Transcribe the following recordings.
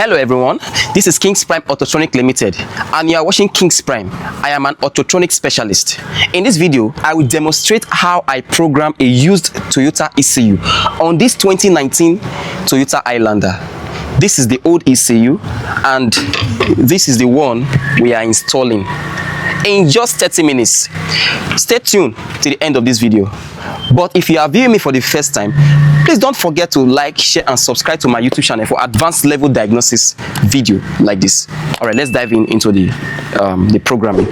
Hello everyone, this is King's Prime Autotronic Limited and you are watching King's Prime. I am an Autotronic specialist. In this video, I will demonstrate how I program a used Toyota ECU on this 2019 Toyota Highlander. This is the old ECU and this is the one we are installing in just 30 minutes. Stay tuned to the end of this video. But if you are viewing me for the first time, please don't forget to like, share and subscribe to my YouTube channel for advanced level diagnosis video like this. All right, let's dive into the programming.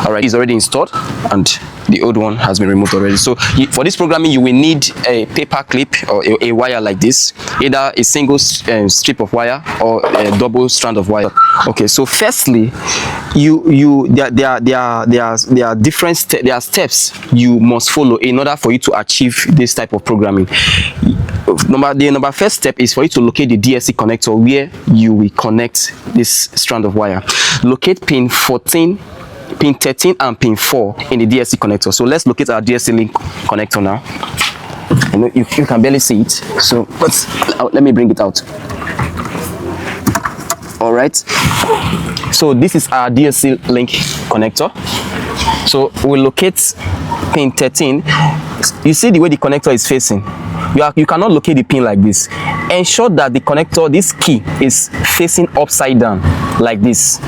All right, it's already installed and the old one has been removed already. So for this programming, you will need a paper clip or a wire like this, either a single strip of wire or a double strand of wire. Okay, so firstly, there are different steps you must follow in order for you to achieve this type of programming. The first step is for you to locate the DSC connector where you will connect this strand of wire. Locate pin 14, pin 13 and pin 4 in the DSC connector. So let's locate our DSC link connector now. You know, you can barely see it, so let me bring it out. All right, so this is our DSC link connector. So we'll locate pin 13. You see the way the connector is facing. You cannot locate the pin like this. Ensure that the connector, this key, is facing upside down like this.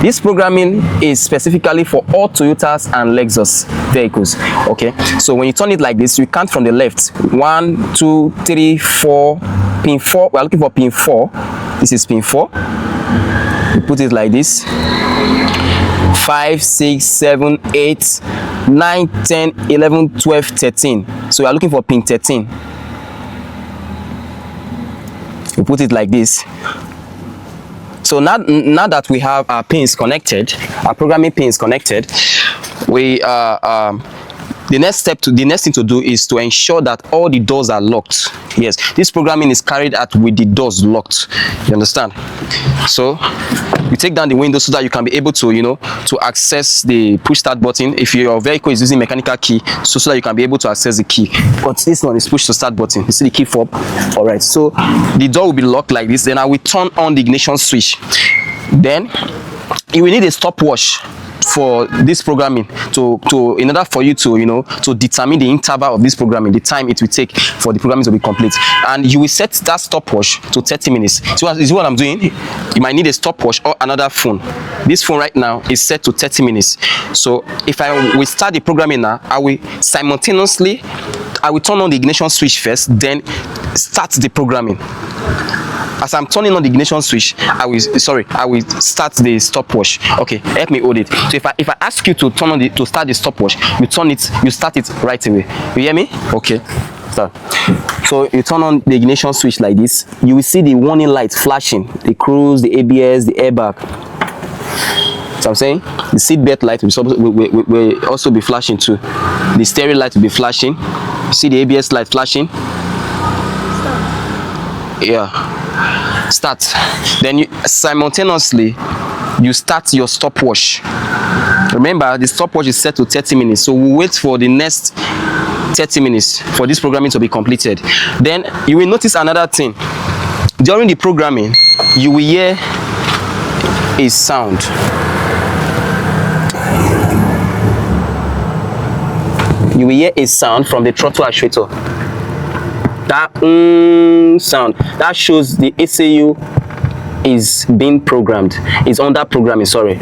This programming is specifically for all Toyotas and Lexus vehicles. Okay, so when you turn it like this, you count from the left. 1, 2, 3, 4. Pin 4. We are looking for pin 4. This is pin 4. You put it like this. 5, 6, 7, 8, 9, 10, 11, 12, 13. So we are looking for pin 13. You put it like this. So now that we have our pins connected, our programming pins connected, the next thing to do is to ensure that all the doors are locked. Yes, this programming is carried out with the doors locked. You understand? So you take down the window so that you can be able to, to access the push start button. If your vehicle is using mechanical key, so that you can be able to access the key. But this one is push to start button. You see the key fob? All right. So the door will be locked like this. Then I will turn on the ignition switch. Then you will need a stopwatch for this programming in order for you to determine the interval of this programming, the time it will take for the programming to be complete. And you will set that stopwatch to 30 minutes. So this is what I'm doing. You might need a stopwatch or another phone. This phone right now is set to 30 minutes. So if I will start the programming now, I will simultaneously turn on the ignition switch first, then start the programming. As I'm turning on the ignition switch, I will start the stopwatch. Okay, help me hold it. So if I ask you to start the stopwatch, you start it right away. You hear me? Okay. So you turn on the ignition switch like this. You will see the warning light flashing, the cruise, the ABS, the airbag. So I'm saying the seat belt light will also be flashing too. The steering light will be flashing. You see the ABS light flashing? Yeah. Start. Then you simultaneously start your stopwatch. Remember, the stopwatch is set to 30 minutes, so we'll wait for the next 30 minutes for this programming to be completed. Then you will notice another thing. During the programming, you will hear a sound. You will hear a sound from the throttle actuator. That sound that shows the ECU is being programmed, is under programming. Sorry,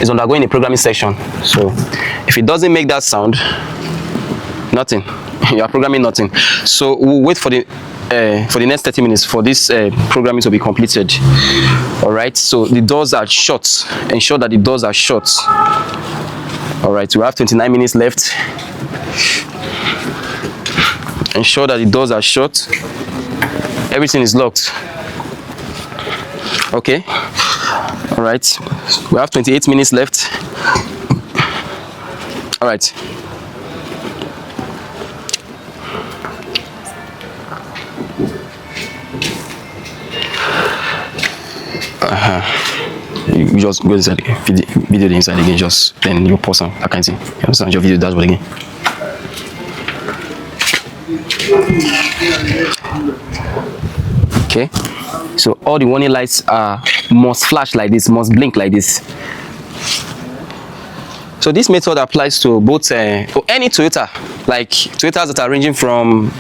it's undergoing a programming section. So if it doesn't make that sound, nothing. You are programming nothing. So we'll wait for the next 30 minutes for this programming to be completed. All right. So the doors are shut. Ensure that the doors are shut. All right. We have 29 minutes left. Ensure that the doors are shut. Everything is locked. Okay. All right. We have 28 minutes left. All right. You just go inside again. Video the inside again. Just then you pause on. I can't see. You understand? Your video dashboard again. Okay. So all the warning lights must flash like this, must blink like this. So this method applies to both any Toyota, like Toyotas that are ranging from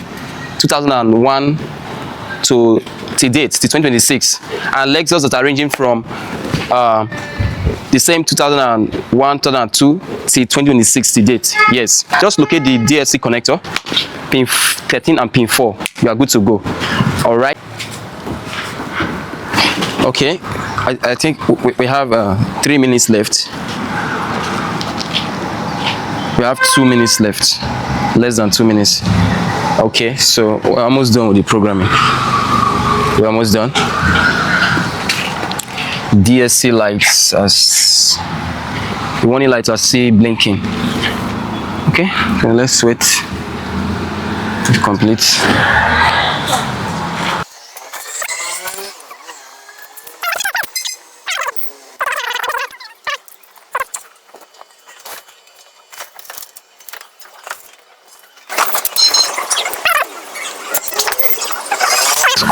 2001 to date, to 2026, and Lexus that are ranging from the same 2001, 2002 to 2026 to date. Yes, just locate the DSC connector, pin 13 and pin 4. You are good to go. All right. Okay, I think we have 3 minutes left. We have 2 minutes left, less than 2 minutes. Okay, so we're almost done with the programming. We're almost done. DSC lights, as the warning lights are still blinking. Okay, so let's wait to complete.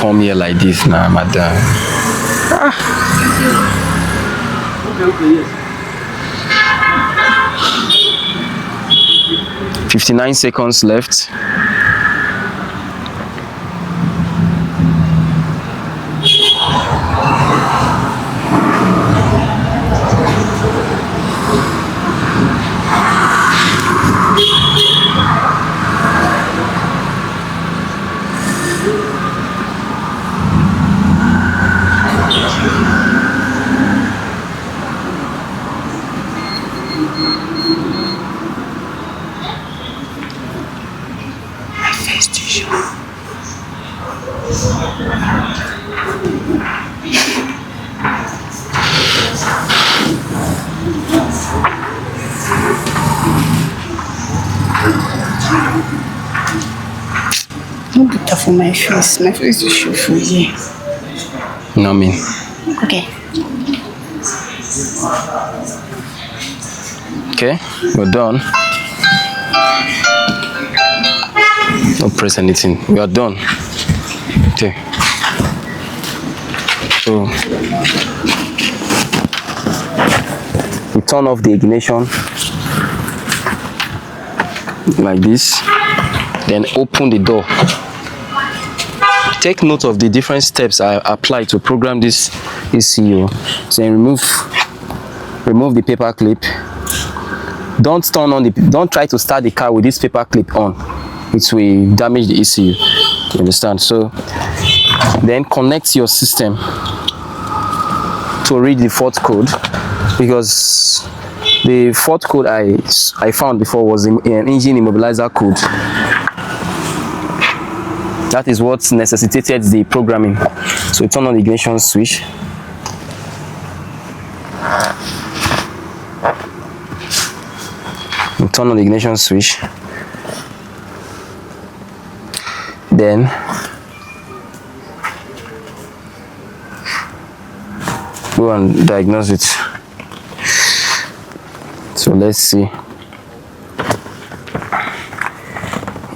Come here like this now, madam. 59 seconds left. No butter for my face. My face will show for you. No, me. Okay. Okay, we're done. Don't press anything. We are done. Okay. So we turn off the ignition like this, then open the door. Take note of the different steps I apply to program this ECU. So remove the paper clip. Don't try to start the car with this paper clip on. It will damage the ECU. You understand? So then connect your system to read the fault code, because the fault code I found before was an engine immobilizer code. That is what necessitated the programming. So turn on the ignition switch. Turn on the ignition switch. Then go and diagnose it. So let's see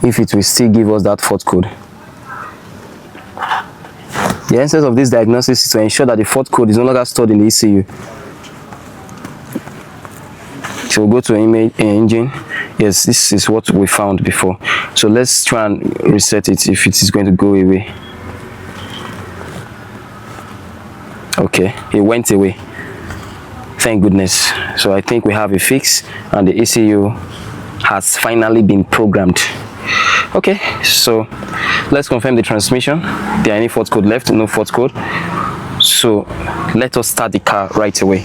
if it will still give us that fault code. The essence of this diagnosis is to ensure that the fault code is no longer stored in the ECU. So we'll go to engine. Yes, this is what we found before. So let's try and reset it if it is going to go away. Okay, it went away. Thank goodness. So I think we have a fix and the ECU has finally been programmed. Okay, so let's confirm the transmission. There are any fault code left? No fault code. So let us start the car right away.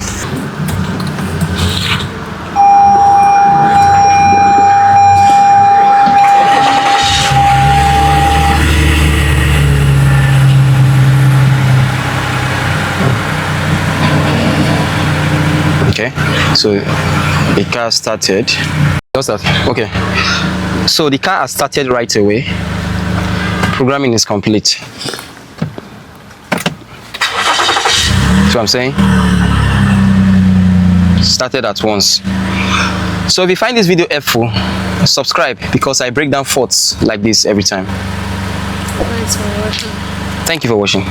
Okay, so the car started. Okay, so the car has started right away. Programming is complete. So I'm saying started at once. So if you find this video helpful, subscribe, because I break down faults like this every time. Thanks for watching. Thank you for watching.